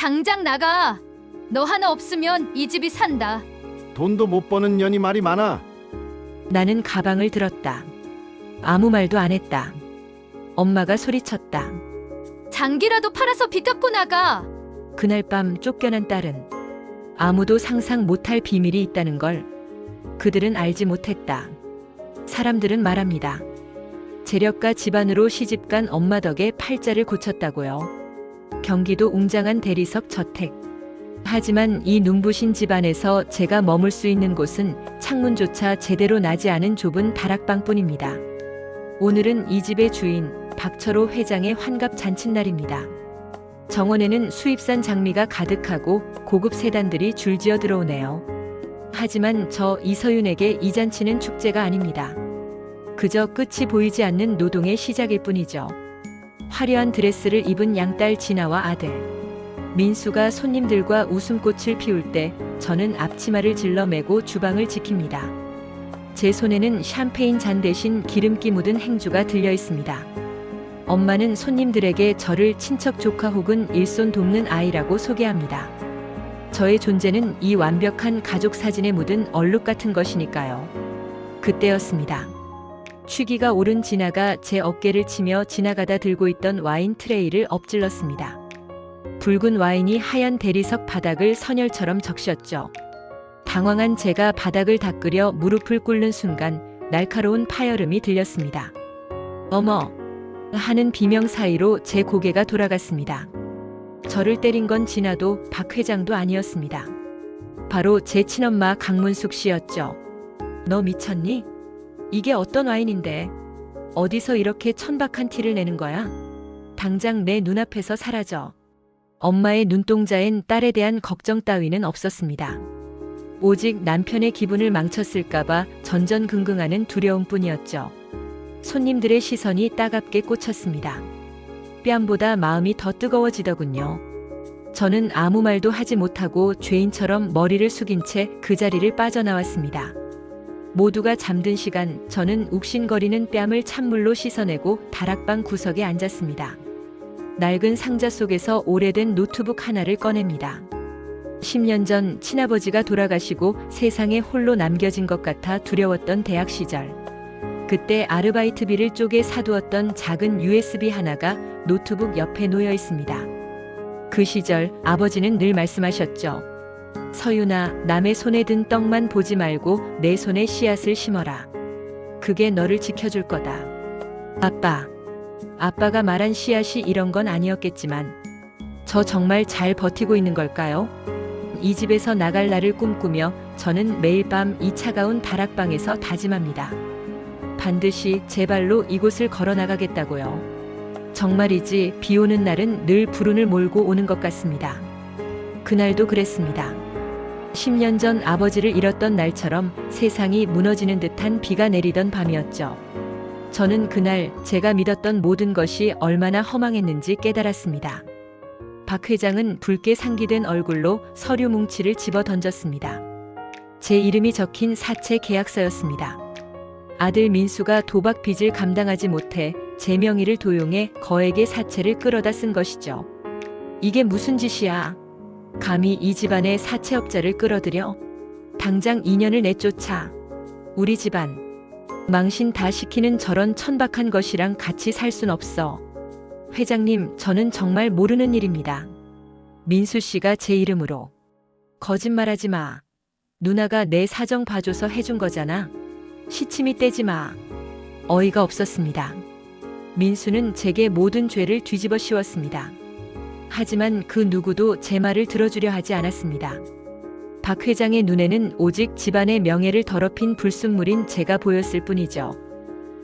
당장 나가. 너 하나 없으면 이 집이 산다. 돈도 못 버는 년이 말이 많아. 나는 가방을 들었다. 아무 말도 안 했다. 엄마가 소리쳤다. 장기라도 팔아서 빚 갚고 나가. 그날 밤 쫓겨난 딸은 아무도 상상 못할 비밀이 있다는 걸 그들은 알지 못했다. 사람들은 말합니다. 재력가 집안으로 시집간 엄마 덕에 팔자를 고쳤다고요. 경기도 웅장한 대리석 저택. 하지만 이 눈부신 집안에서 제가 머물 수 있는 곳은 창문조차 제대로 나지 않은 좁은 다락방뿐입니다. 오늘은 이 집의 주인 박철호 회장의 환갑 잔칫날입니다. 정원에는 수입산 장미가 가득하고 고급 세단들이 줄지어 들어오네요. 하지만 저 이서윤에게 이 잔치는 축제가 아닙니다. 그저 끝이 보이지 않는 노동의 시작일 뿐이죠. 화려한 드레스를 입은 양딸 진아와 아들 민수가 손님들과 웃음꽃을 피울 때 저는 앞치마를 질러매고 주방을 지킵니다. 제 손에는 샴페인 잔 대신 기름기 묻은 행주가 들려 있습니다. 엄마는 손님들에게 저를 친척 조카 혹은 일손 돕는 아이라고 소개합니다. 저의 존재는 이 완벽한 가족 사진에 묻은 얼룩 같은 것이니까요. 그때였습니다. 취기가 오른 진아가 제 어깨를 치며 지나가다 들고 있던 와인 트레이를 엎질렀습니다. 붉은 와인이 하얀 대리석 바닥을 선혈처럼 적셨죠. 당황한 제가 바닥을 닦으려 무릎을 꿇는 순간 날카로운 파열음이 들렸습니다. 어머! 하는 비명 사이로 제 고개가 돌아갔습니다. 저를 때린 건 진아도 박 회장도 아니었습니다. 바로 제 친엄마 강문숙 씨였죠. 너 미쳤니? 이게 어떤 와인인데? 어디서 이렇게 천박한 티를 내는 거야? 당장 내 눈앞에서 사라져. 엄마의 눈동자엔 딸에 대한 걱정 따위는 없었습니다. 오직 남편의 기분을 망쳤을까봐 전전긍긍하는 두려움뿐이었죠. 손님들의 시선이 따갑게 꽂혔습니다. 뺨보다 마음이 더 뜨거워지더군요. 저는 아무 말도 하지 못하고 죄인처럼 머리를 숙인 채 그 자리를 빠져나왔습니다. 모두가 잠든 시간 저는 욱신거리는 뺨을 찬물로 씻어내고 다락방 구석에 앉았습니다. 낡은 상자 속에서 오래된 노트북 하나를 꺼냅니다. 10년 전 친아버지가 돌아가시고 세상에 홀로 남겨진 것 같아 두려웠던 대학 시절. 그때 아르바이트비를 쪼개 사두었던 작은 USB 하나가 노트북 옆에 놓여 있습니다. 그 시절 아버지는 늘 말씀하셨죠. 서윤아, 남의 손에 든 떡만 보지 말고 내 손에 씨앗을 심어라. 그게 너를 지켜줄 거다. 아빠가 말한 씨앗이 이런 건 아니었겠지만 저 정말 잘 버티고 있는 걸까요? 이 집에서 나갈 날을 꿈꾸며 저는 매일 밤 이 차가운 다락방에서 다짐합니다. 반드시 제 발로 이곳을 걸어 나가겠다고요. 정말이지 비 오는 날은 늘 불운을 몰고 오는 것 같습니다. 그날도 그랬습니다. 10년 전 아버지를 잃었던 날처럼 세상이 무너지는 듯한 비가 내리던 밤이었죠. 저는 그날 제가 믿었던 모든 것이 얼마나 허망했는지 깨달았습니다. 박 회장은 붉게 상기된 얼굴로 서류 뭉치를 집어 던졌습니다. 제 이름이 적힌 사채 계약서였습니다. 아들 민수가 도박 빚을 감당하지 못해 제 명의를 도용해 거액의 사채를 끌어다 쓴 것이죠. 이게 무슨 짓이야? 감히 이 집안의 사채업자를 끌어들여? 당장 2년을 내쫓아. 우리 집안 망신 다 시키는 저런 천박한 것이랑 같이 살 순 없어. 회장님, 저는 정말 모르는 일입니다. 민수 씨가 제 이름으로. 거짓말하지 마. 누나가 내 사정 봐줘서 해준 거잖아. 시치미 떼지 마. 어이가 없었습니다. 민수는 제게 모든 죄를 뒤집어 씌웠습니다. 하지만 그 누구도 제 말을 들어주려 하지 않았습니다. 박 회장의 눈에는 오직 집안의 명예를 더럽힌 불순물인 제가 보였을 뿐이죠.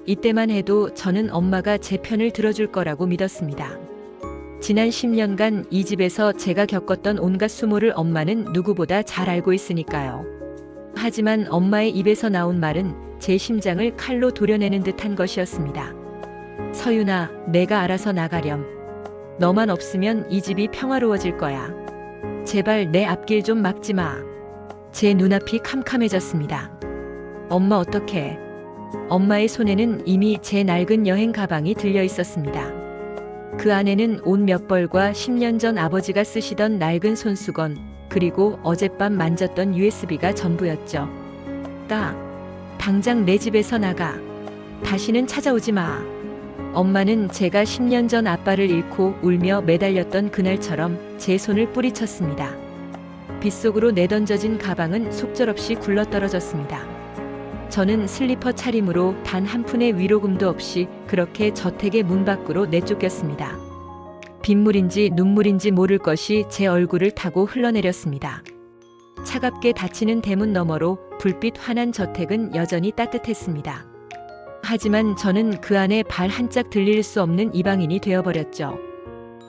이때만 해도 저는 엄마가 제 편을 들어줄 거라고 믿었습니다. 지난 10년간 이 집에서 제가 겪었던 온갖 수모를 엄마는 누구보다 잘 알고 있으니까요. 하지만 엄마의 입에서 나온 말은 제 심장을 칼로 도려내는 듯한 것이었습니다. 서윤아, 내가 알아서 나가렴. 너만 없으면 이 집이 평화로워질 거야. 제발 내 앞길 좀 막지 마. 제 눈앞이 캄캄해졌습니다. 엄마 어떡해. 엄마의 손에는 이미 제 낡은 여행 가방이 들려 있었습니다. 그 안에는 옷 몇 벌과 10년 전 아버지가 쓰시던 낡은 손수건, 그리고 어젯밤 만졌던 USB가 전부였죠. 당장 내 집에서 나가. 다시는 찾아오지 마. 엄마는 제가 10년 전 아빠를 잃고 울며 매달렸던 그날처럼 제 손을 뿌리쳤습니다. 빗속으로 내던져진 가방은 속절없이 굴러떨어졌습니다. 저는 슬리퍼 차림으로 단 한 푼의 위로금도 없이 그렇게 저택의 문 밖으로 내쫓겼습니다. 빗물인지 눈물인지 모를 것이 제 얼굴을 타고 흘러내렸습니다. 차갑게 닫히는 대문 너머로 불빛 환한 저택은 여전히 따뜻했습니다. 하지만 저는 그 안에 발 한 짝 들릴 수 없는 이방인이 되어버렸죠.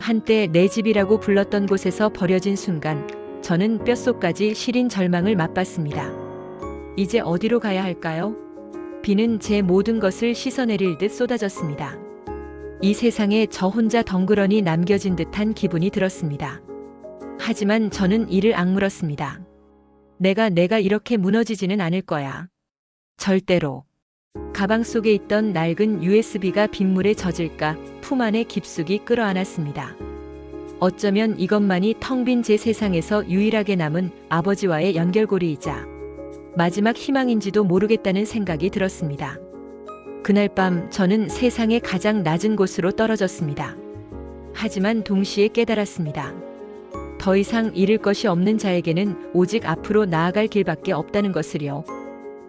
한때 내 집이라고 불렀던 곳에서 버려진 순간 저는 뼛속까지 시린 절망을 맛봤습니다. 이제 어디로 가야 할까요? 비는 제 모든 것을 씻어내릴 듯 쏟아졌습니다. 이 세상에 저 혼자 덩그러니 남겨진 듯한 기분이 들었습니다. 하지만 저는 이를 악물었습니다. 내가 이렇게 무너지지는 않을 거야. 절대로. 가방 속에 있던 낡은 USB가 빗물에 젖을까 품 안에 깊숙이 끌어안았습니다. 어쩌면 이것만이 텅 빈 제 세상에서 유일하게 남은 아버지와의 연결고리이자 마지막 희망인지도 모르겠다는 생각이 들었습니다. 그날 밤 저는 세상의 가장 낮은 곳으로 떨어졌습니다. 하지만 동시에 깨달았습니다. 더 이상 잃을 것이 없는 자에게는 오직 앞으로 나아갈 길밖에 없다는 것을요.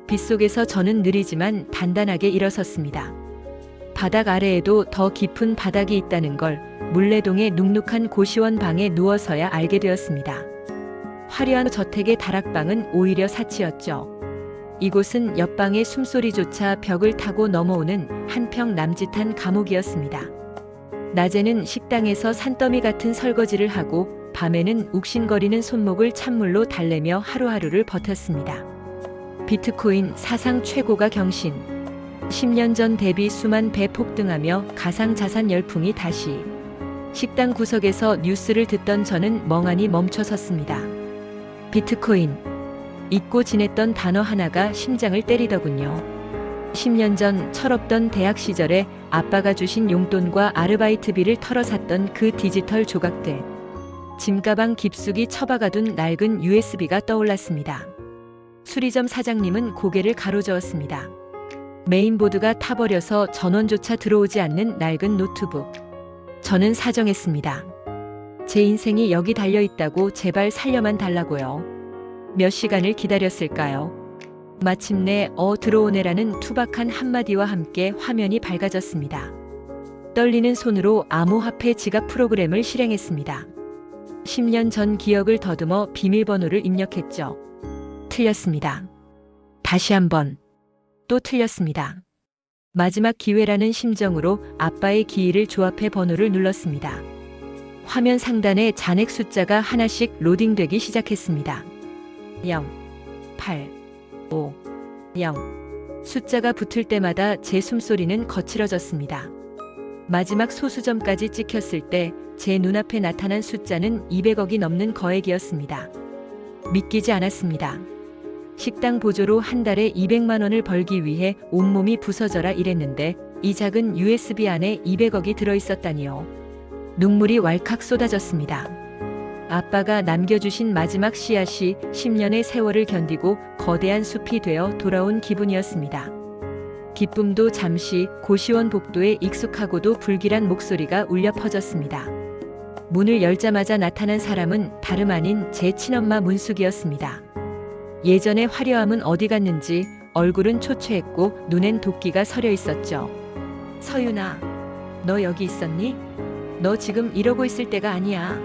빗속에서 저는 느리지만 단단하게 일어섰습니다. 바닥 아래에도 더 깊은 바닥이 있다는 걸 물레동의 눅눅한 고시원 방에 누워서야 알게 되었습니다. 화려한 저택의 다락방은 오히려 사치였죠. 이곳은 옆방의 숨소리조차 벽을 타고 넘어오는 한평 남짓한 감옥이었습니다. 낮에는 식당에서 산더미 같은 설거지를 하고 밤에는 욱신거리는 손목을 찬물로 달래며 하루하루를 버텼습니다. 비트코인 사상 최고가 경신. 10년 전 대비 수만 배 폭등하며 가상자산 열풍이 다시. 식당 구석에서 뉴스를 듣던 저는 멍하니 멈춰섰습니다. 비트코인. 잊고 지냈던 단어 하나가 심장을 때리더군요. 10년 전 철없던 대학 시절에 아빠가 주신 용돈과 아르바이트비를 털어 샀던 그 디지털 조각들. 짐가방 깊숙이 처박아둔 낡은 USB가 떠올랐습니다. 수리점 사장님은 고개를 가로저었습니다. 메인보드가 타버려서 전원조차 들어오지 않는 낡은 노트북. 저는 사정했습니다. 제 인생이 여기 달려있다고 제발 살려만 달라고요. 몇 시간을 기다렸을까요? 마침내 들어오네라는 투박한 한마디와 함께 화면이 밝아졌습니다. 떨리는 손으로 암호화폐 지갑 프로그램을 실행했습니다. 10년 전 기억을 더듬어 비밀번호를 입력했죠. 틀렸습니다. 다시 한번. 또 틀렸습니다. 마지막 기회라는 심정으로 아빠의 기일을 조합해 번호를 눌렀습니다. 화면 상단에 잔액 숫자가 하나씩 로딩되기 시작했습니다. 0, 8, 5, 0. 숫자가 붙을 때마다 제 숨소리는 거칠어졌습니다. 마지막 소수점까지 찍혔을 때 제 눈앞에 나타난 숫자는 200억이 넘는 거액이었습니다. 믿기지 않았습니다. 식당 보조로 한 달에 200만 원을 벌기 위해 온몸이 부서져라 일했는데 이 작은 USB 안에 200억이 들어있었다니요. 눈물이 왈칵 쏟아졌습니다. 아빠가 남겨주신 마지막 씨앗이 10년의 세월을 견디고 거대한 숲이 되어 돌아온 기분이었습니다. 기쁨도 잠시 고시원 복도에 익숙하고도 불길한 목소리가 울려 퍼졌습니다. 문을 열자마자 나타난 사람은 다름 아닌 제 친엄마 문숙이었습니다. 예전의 화려함은 어디 갔는지 얼굴은 초췌했고 눈엔 도끼가 서려 있었죠. 서윤아, 너 여기 있었니? 너 지금 이러고 있을 때가 아니야.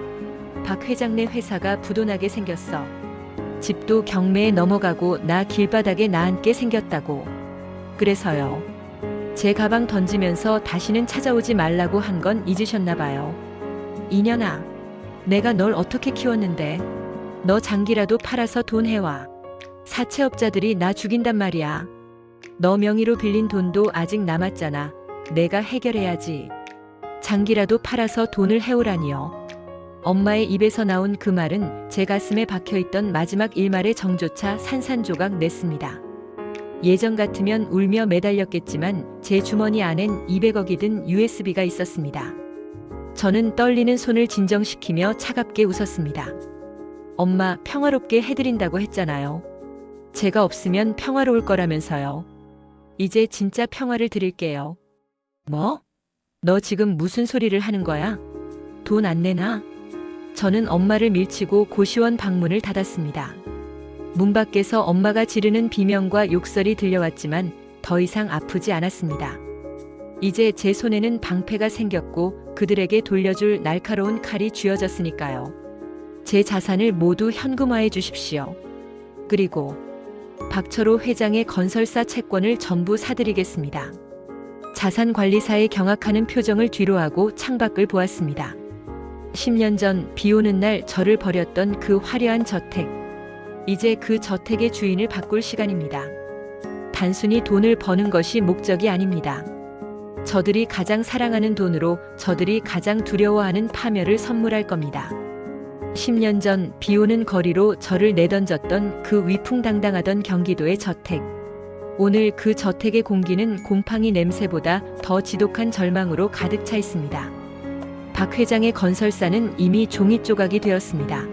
박 회장네 회사가 부도나게 생겼어. 집도 경매에 넘어가고 나 길바닥에 나앉게 생겼다고. 그래서요. 제 가방 던지면서 다시는 찾아오지 말라고 한 건 잊으셨나 봐요. 이년아, 내가 널 어떻게 키웠는데. 너 장기라도 팔아서 돈 해와. 사채업자들이 나 죽인단 말이야. 너 명의로 빌린 돈도 아직 남았잖아. 내가 해결해야지. 장기라도 팔아서 돈을 해오라니요. 엄마의 입에서 나온 그 말은 제 가슴에 박혀있던 마지막 일말의 정조차 산산조각 냈습니다. 예전 같으면 울며 매달렸겠지만 제 주머니 안엔 200억이 든 USB가 있었습니다. 저는 떨리는 손을 진정시키며 차갑게 웃었습니다. 엄마, 평화롭게 해드린다고 했잖아요. 제가 없으면 평화로울 거라면서요. 이제 진짜 평화를 드릴게요. 뭐? 너 지금 무슨 소리를 하는 거야? 돈 안 내나? 저는 엄마를 밀치고 고시원 방문을 닫았습니다. 문 밖에서 엄마가 지르는 비명과 욕설이 들려왔지만 더 이상 아프지 않았습니다. 이제 제 손에는 방패가 생겼고 그들에게 돌려줄 날카로운 칼이 쥐어졌으니까요. 제 자산을 모두 현금화해 주십시오. 그리고 박철호 회장의 건설사 채권을 전부 사드리겠습니다. 자산관리사의 경악하는 표정을 뒤로하고 창밖을 보았습니다. 10년 전 비 오는 날 저를 버렸던 그 화려한 저택. 이제 그 저택의 주인을 바꿀 시간입니다. 단순히 돈을 버는 것이 목적이 아닙니다. 저들이 가장 사랑하는 돈으로 저들이 가장 두려워하는 파멸을 선물할 겁니다. 10년 전 비 오는 거리로 저를 내던졌던 그 위풍당당하던 경기도의 저택. 오늘 그 저택의 공기는 곰팡이 냄새보다 더 지독한 절망으로 가득 차 있습니다. 박 회장의 건설사는 이미 종이 조각이 되었습니다.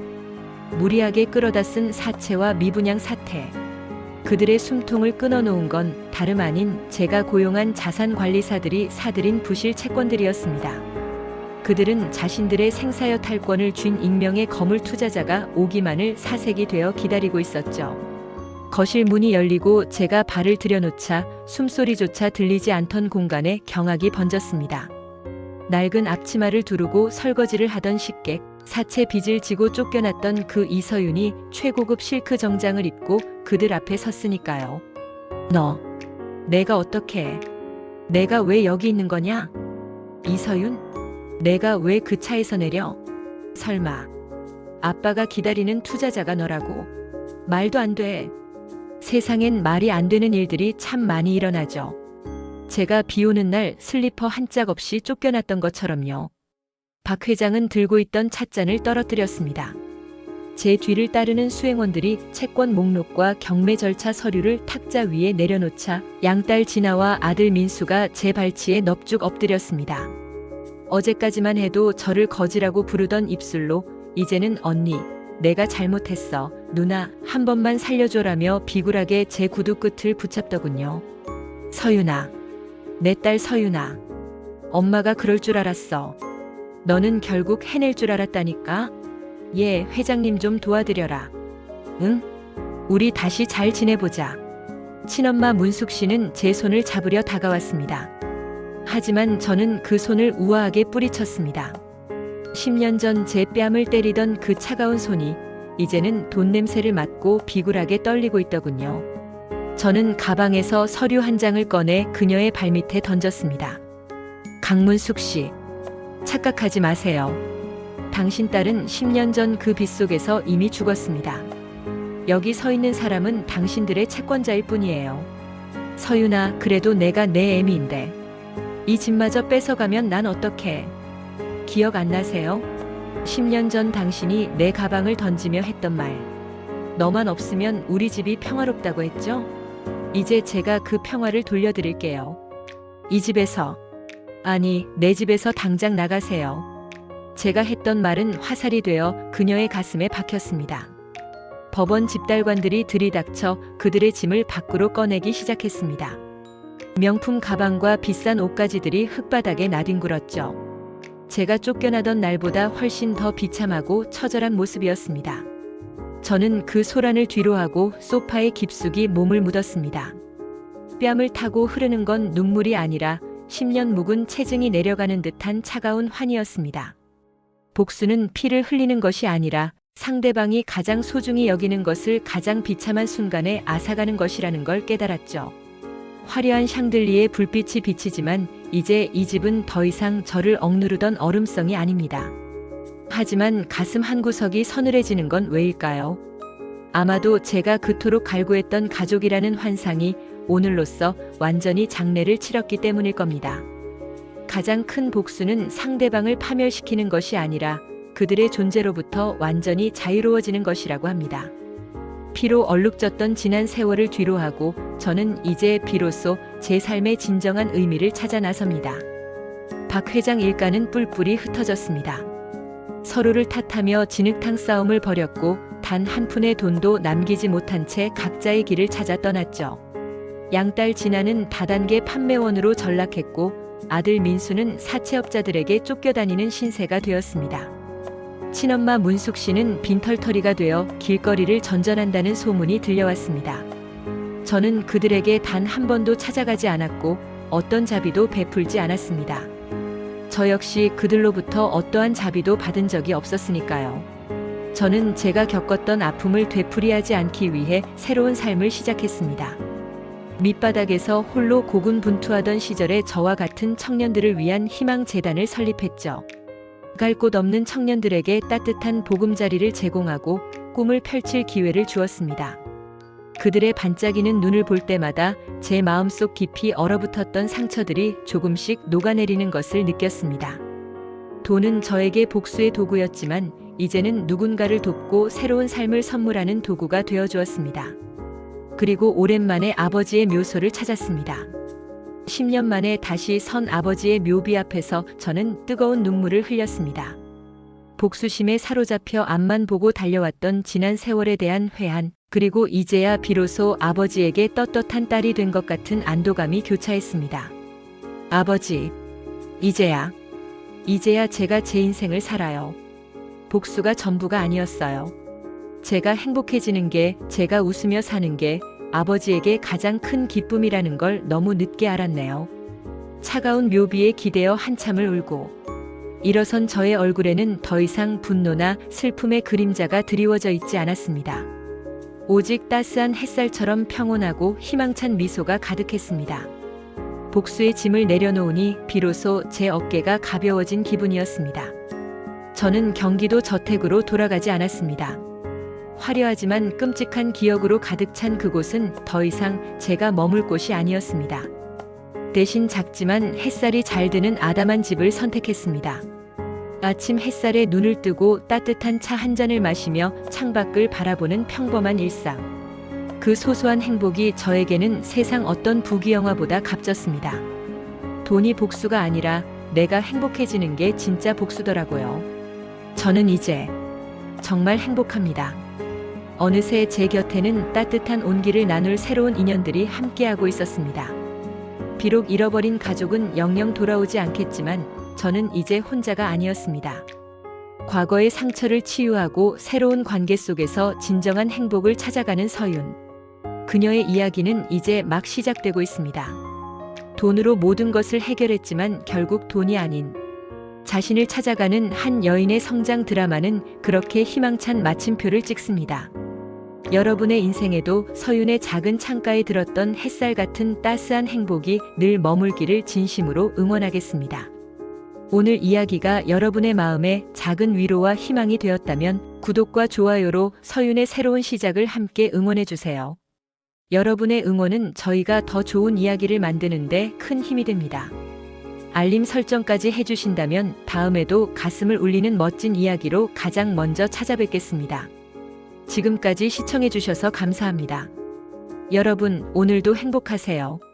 무리하게 끌어다 쓴 사채와 미분양 사태. 그들의 숨통을 끊어놓은 건 다름 아닌 제가 고용한 자산관리사들이 사들인 부실 채권들이었습니다. 그들은 자신들의 생사여 탈권을 쥔 익명의 거물 투자자가 오기만을 사색이 되어 기다리고 있었죠. 거실 문이 열리고 제가 발을 들여놓자 숨소리조차 들리지 않던 공간에 경악이 번졌습니다. 낡은 앞치마를 두르고 설거지를 하던 식객, 사채 빚을 지고 쫓겨났던 그 이서윤이 최고급 실크 정장을 입고 그들 앞에 섰으니까요. 너, 내가 어떻게 해? 내가 왜 여기 있는 거냐? 이서윤? 내가 왜 그 차에서 내려? 설마 아빠가 기다리는 투자자가 너라고? 말도 안 돼. 세상엔 말이 안 되는 일들이 참 많이 일어나죠. 제가 비 오는 날 슬리퍼 한 짝 없이 쫓겨났던 것처럼요. 박 회장은 들고 있던 찻잔을 떨어뜨렸습니다. 제 뒤를 따르는 수행원들이 채권 목록과 경매 절차 서류를 탁자 위에 내려놓자 양딸 진아와 아들 민수가 제 발치에 넙죽 엎드렸습니다. 어제까지만 해도 저를 거지라고 부르던 입술로 이제는 언니, 내가 잘못했어. 누나, 한 번만 살려줘라며 비굴하게 제 구두 끝을 붙잡더군요. 서윤아, 내 딸 서윤아. 엄마가 그럴 줄 알았어. 너는 결국 해낼 줄 알았다니까. 예, 회장님 좀 도와드려라. 응? 우리 다시 잘 지내보자. 친엄마 문숙 씨는 제 손을 잡으려 다가왔습니다. 하지만 저는 그 손을 우아하게 뿌리쳤습니다. 10년 전 제 뺨을 때리던 그 차가운 손이 이제는 돈 냄새를 맡고 비굴하게 떨리고 있더군요. 저는 가방에서 서류 한 장을 꺼내 그녀의 발밑에 던졌습니다. 강문숙 씨, 착각하지 마세요. 당신 딸은 10년 전 그 빗속에서 이미 죽었습니다. 여기 서 있는 사람은 당신들의 채권자일 뿐이에요. 서윤아, 그래도 내가 내 애미인데. 이 집마저 뺏어가면 난 어떡해. 기억 안 나세요? 10년 전 당신이 내 가방을 던지며 했던 말. 너만 없으면 우리 집이 평화롭다고 했죠? 이제 제가 그 평화를 돌려드릴게요. 이 집에서, 아니, 내 집에서 당장 나가세요. 제가 했던 말은 화살이 되어 그녀의 가슴에 박혔습니다. 법원 집달관들이 들이닥쳐 그들의 짐을 밖으로 꺼내기 시작했습니다. 명품 가방과 비싼 옷가지들이 흙바닥에 나뒹굴었죠. 제가 쫓겨나던 날보다 훨씬 더 비참하고 처절한 모습이었습니다. 저는 그 소란을 뒤로하고 소파에 깊숙이 몸을 묻었습니다. 뺨을 타고 흐르는 건 눈물이 아니라 10년 묵은 체증이 내려가는 듯한 차가운 환희였습니다. 복수는 피를 흘리는 것이 아니라 상대방이 가장 소중히 여기는 것을 가장 비참한 순간에 앗아가는 것이라는 걸 깨달았죠. 화려한 샹들리에 불빛이 비치지만 이제 이 집은 더 이상 저를 억누르던 얼음성이 아닙니다. 하지만 가슴 한구석이 서늘해지는 건 왜일까요? 아마도 제가 그토록 갈구했던 가족이라는 환상이 오늘로써 완전히 장례를 치렀기 때문일 겁니다. 가장 큰 복수는 상대방을 파멸시키는 것이 아니라 그들의 존재로부터 완전히 자유로워지는 것이라고 합니다. 피로 얼룩졌던 지난 세월을 뒤로하고 저는 이제 비로소 제 삶의 진정한 의미를 찾아 나섭니다. 박 회장 일가는 뿔뿔이 흩어졌습니다. 서로를 탓하며 진흙탕 싸움을 벌였고 단 한 푼의 돈도 남기지 못한 채 각자의 길을 찾아 떠났죠. 양딸 진아는 다단계 판매원으로 전락했고 아들 민수는 사채업자들에게 쫓겨다니는 신세가 되었습니다. 친엄마 문숙 씨는 빈털터리가 되어 길거리를 전전한다는 소문이 들려왔습니다. 저는 그들에게 단 한 번도 찾아가지 않았고 어떤 자비도 베풀지 않았습니다. 저 역시 그들로부터 어떠한 자비도 받은 적이 없었으니까요. 저는 제가 겪었던 아픔을 되풀이하지 않기 위해 새로운 삶을 시작했습니다. 밑바닥에서 홀로 고군분투하던 시절에 저와 같은 청년들을 위한 희망재단을 설립했죠. 갈 곳 없는 청년들에게 따뜻한 보금자리를 제공하고 꿈을 펼칠 기회를 주었습니다. 그들의 반짝이는 눈을 볼 때마다 제 마음속 깊이 얼어붙었던 상처들이 조금씩 녹아내리는 것을 느꼈습니다. 돈은 저에게 복수의 도구였지만 이제는 누군가를 돕고 새로운 삶을 선물하는 도구가 되어 주었습니다. 그리고 오랜만에 아버지의 묘소를 찾았습니다. 10년 만에 다시 선 아버지의 묘비 앞에서 저는 뜨거운 눈물을 흘렸습니다. 복수심에 사로잡혀 앞만 보고 달려왔던 지난 세월에 대한 회한, 그리고 이제야 비로소 아버지에게 떳떳한 딸이 된 것 같은 안도감이 교차했습니다. 아버지, 이제야 제가 제 인생을 살아요. 복수가 전부가 아니었어요. 제가 행복해지는 게, 제가 웃으며 사는 게 아버지에게 가장 큰 기쁨이라는 걸 너무 늦게 알았네요. 차가운 묘비에 기대어 한참을 울고 일어선 저의 얼굴에는 더 이상 분노나 슬픔의 그림자가 드리워져 있지 않았습니다. 오직 따스한 햇살처럼 평온하고 희망찬 미소가 가득했습니다. 복수의 짐을 내려놓으니 비로소 제 어깨가 가벼워진 기분이었습니다. 저는 경기도 저택으로 돌아가지 않았습니다. 화려하지만 끔찍한 기억으로 가득 찬 그곳은 더 이상 제가 머물 곳이 아니었습니다. 대신 작지만 햇살이 잘 드는 아담한 집을 선택했습니다. 아침 햇살에 눈을 뜨고 따뜻한 차 한 잔을 마시며 창밖을 바라보는 평범한 일상. 그 소소한 행복이 저에게는 세상 어떤 부귀영화보다 값졌습니다. 돈이 복수가 아니라 내가 행복해지는 게 진짜 복수더라고요. 저는 이제 정말 행복합니다. 어느새 제 곁에는 따뜻한 온기를 나눌 새로운 인연들이 함께하고 있었습니다. 비록 잃어버린 가족은 영영 돌아오지 않겠지만 저는 이제 혼자가 아니었습니다. 과거의 상처를 치유하고 새로운 관계 속에서 진정한 행복을 찾아가는 서윤. 그녀의 이야기는 이제 막 시작되고 있습니다. 돈으로 모든 것을 해결했지만 결국 돈이 아닌 자신을 찾아가는 한 여인의 성장 드라마는 그렇게 희망찬 마침표를 찍습니다. 여러분의 인생에도 서윤의 작은 창가에 들었던 햇살 같은 따스한 행복이 늘 머물기를 진심으로 응원하겠습니다. 오늘 이야기가 여러분의 마음에 작은 위로와 희망이 되었다면 구독과 좋아요로 서윤의 새로운 시작을 함께 응원해주세요. 여러분의 응원은 저희가 더 좋은 이야기를 만드는데 큰 힘이 됩니다. 알림 설정까지 해주신다면 다음에도 가슴을 울리는 멋진 이야기로 가장 먼저 찾아뵙겠습니다. 지금까지 시청해주셔서 감사합니다. 여러분, 오늘도 행복하세요.